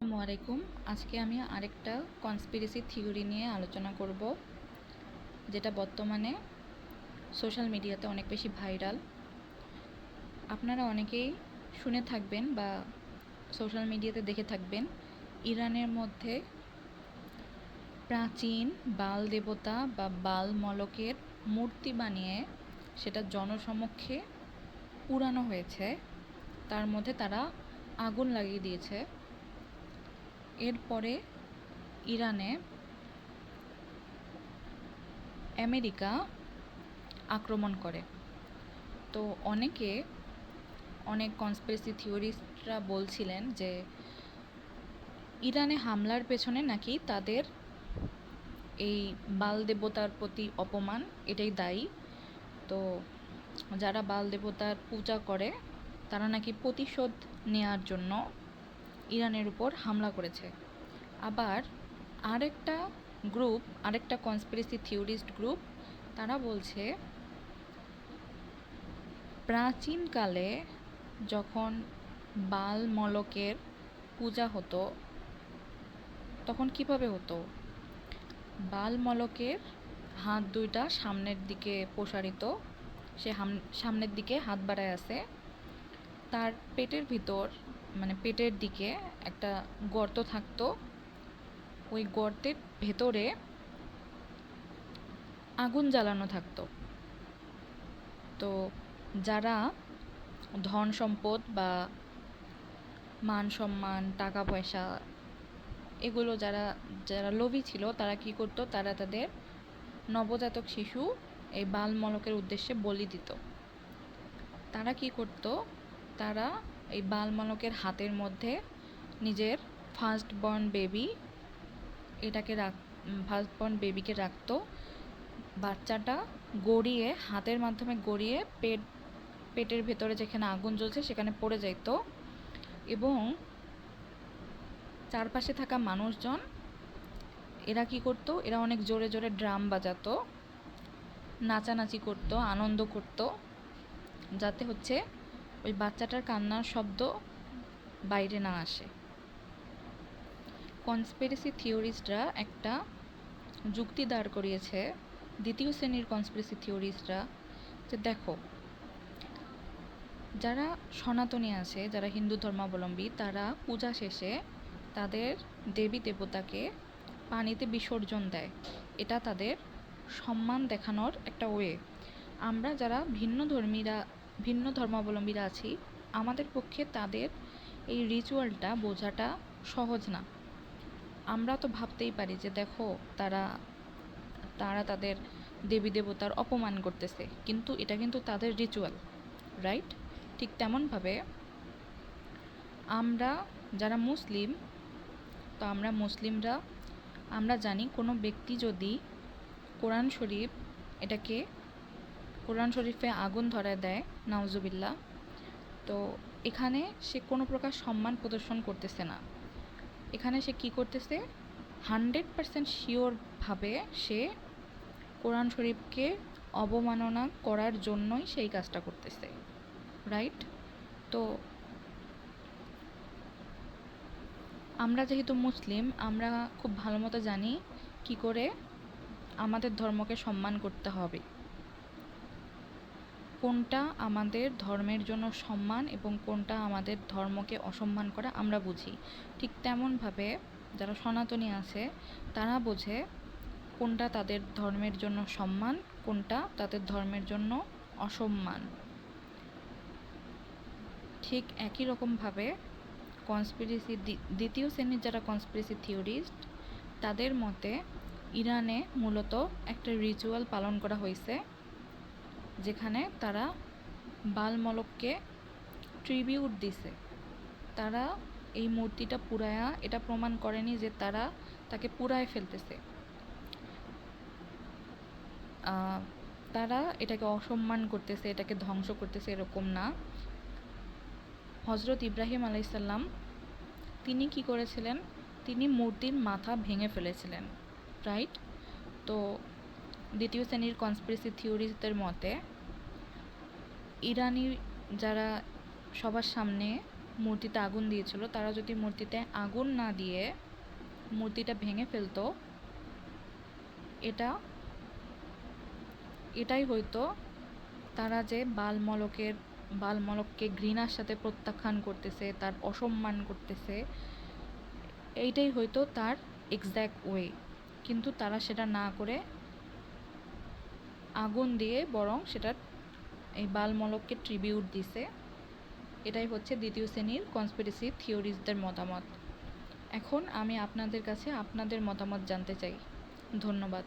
আসসালামু আলাইকুম। আজকে আমি আরেকটা কনস্পিরেসি থিওরি নিয়ে আলোচনা করব, যেটা বর্তমানে সোশ্যাল মিডিয়াতে অনেক বেশি ভাইরাল। আপনারা অনেকেই শুনে থাকবেন বা সোশ্যাল মিডিয়াতে দেখে থাকবেন, ইরানের মধ্যে প্রাচীন বাল দেবতা বা বাল মলকের মূর্তি বানিয়ে সেটা জনসমক্ষে পুরানো হয়েছে। তার মধ্যে তারা আগুন লাগিয়ে দিয়েছে। এরপরে ইরানে আমেরিকা আক্রমণ করে। তো অনেক কনস্পিরেসি থিওরিস্টরা বলছিলেন যে ইরানে হামলার পেছনে নাকি তাদের এই বাল দেবতার প্রতি অপমান এটাই দায়ী। তো যারা বাল দেবতার পূজা করে তারা নাকি প্রতিশোধ নেয়ার জন্য ইরানের উপর হামলা করেছে। আবার আরেকটা কনস্পিরেসি থিওরিস্ট গ্রুপ তারা বলছে প্রাচীনকালে যখন বাল মলকের পূজা হতো তখন কিভাবে হতো? বাল মলকের হাত দুইটা সামনের দিকে প্রসারিত, সে সামনের দিকে হাত বাড়ায় আছে। তার পেটের ভিতর পেটের দিকে একটা গর্ত থাকতো। ওই গর্তের ভেতরে আগুন জ্বালানো থাকতো। তো যারা ধন সম্পদ বা মান সম্মান, টাকা পয়সা এগুলো যারা যারা লোভী ছিল তারা কি করতো, তারা তাদের নবজাতক শিশু এই বাল মলকের উদ্দেশ্যে বলি দিত। তারা কি করতো, তারা এই বাল মলকের হাতের মধ্যে নিজের ফার্স্ট বর্ন বেবিকে রাখতো। বাচ্চাটা গড়িয়ে হাতের মাধ্যমে গড়িয়ে পেটের ভেতরে যেখানে আগুন জ্বলছে সেখানে পড়ে যাইত, এবং চারপাশে থাকা মানুষজন এরা কি করতো, এরা অনেক জোরে জোরে ড্রাম বাজাতো, নাচানাচি করতো, আনন্দ করতো, যাতে হচ্ছে ওই বাচ্চাটার কান্নার শব্দ বাইরে না আসে। কনস্পিরেসি থিওরিস্টরা একটা যুক্তি দাঁড় করিয়েছে, দ্বিতীয় শ্রেণীর কনস্পিরেসি থিওরিস্টরা, যে দেখো, যারা সনাতনী আছে, যারা হিন্দু ধর্মাবলম্বী, তারা পূজা শেষে তাদের দেবী দেবতাকে পানিতে বিসর্জন দেয়। এটা তাদের সম্মান দেখানোর একটা ওয়ে। আমরা যারা ভিন্ন ধর্মাবলম্বীরা আছি, আমাদের পক্ষে তাদের এই রিচুয়ালটা বোঝাটা সহজ না। আমরা তো ভাবতেই পারি যে দেখো, তারা তাদের দেবী দেবতার অপমান করতেছে, কিন্তু এটা কিন্তু তাদের রিচুয়াল, রাইট? ঠিক তেমনভাবে আমরা যারা মুসলিম, তো আমরা মুসলিমরা আমরা জানি কোনো ব্যক্তি যদি কোরআন শরীফে আগুন ধরায় দেয়, নাউজুবিল্লাহ, তো এখানে সে কোনো প্রকার সম্মান প্রদর্শন করতেছে না। এখানে সে কি করতেছে, 100% শিওরভাবে সে কোরআন শরীফকে অবমাননা করার জন্যই সেই কাজটা করতেছে, রাইট? তো আমরা যেহেতু মুসলিম, আমরা খুব ভালো মতো জানি কি করে আমাদের ধর্মকে সম্মান করতে হবে, কোনটা আমাদের ধর্মের জন্য সম্মান এবং কোনটা আমাদের ধর্মকে অসম্মান করা আমরা বুঝি। ঠিক তেমনভাবে যারা সনাতনী আছে তারা বোঝে কোনটা তাদের ধর্মের জন্য সম্মান, কোনটা তাদের ধর্মের জন্য অসম্মান। ঠিক একই রকমভাবে দ্বিতীয় শ্রেণীর যারা কনস্পিরেসি থিওরিস্ট, তাদের মতে ইরানে মূলত একটা রিচুয়াল পালন করা হয়েছে, যেখানে তারা বাল মলককে ট্রিবিউট দিছে। তারা এই মূর্তিটা পুরায়া এটা প্রমাণ করেনি যে তারা তাকে পুরায় ফেলতেছে, তারা এটাকে অসম্মান করতেছে, এটাকে ধ্বংস করতেছে, এরকম না। হজরত ইব্রাহিম আলাইসাল্লাম তিনি কি করেছিলেন, তিনি মূর্তির মাথা ভেঙে ফেলেছিলেন, রাইট? তো দ্বিতীয় শ্রেণীর কনস্পিরেসি থিওরিস্টদের মতে ইরানি যারা সবার সামনে মূর্তিতে আগুন দিয়েছিল, তারা যদি মূর্তিতে আগুন না দিয়ে মূর্তিটা ভেঙে ফেলতো, এটাই হয়তো তারা যে বালমলককে ঘৃণার সাথে প্রত্যাখ্যান করতেছে, তার অসম্মান করতেছে, এইটাই হয়তো তার এক্স্যাক্ট ওয়ে। কিন্তু তারা সেটা না করে আগুন দিয়ে বরং সেটা এই বালমলককে ট্রিবিউট দিছে। এটাই হচ্ছে দ্বিতীয় শ্রেণীর কনস্পিরেসি থিওরিস্টদের মতামত। এখন আমি আপনাদের কাছে আপনাদের মতামত জানতে চাই। ধন্যবাদ।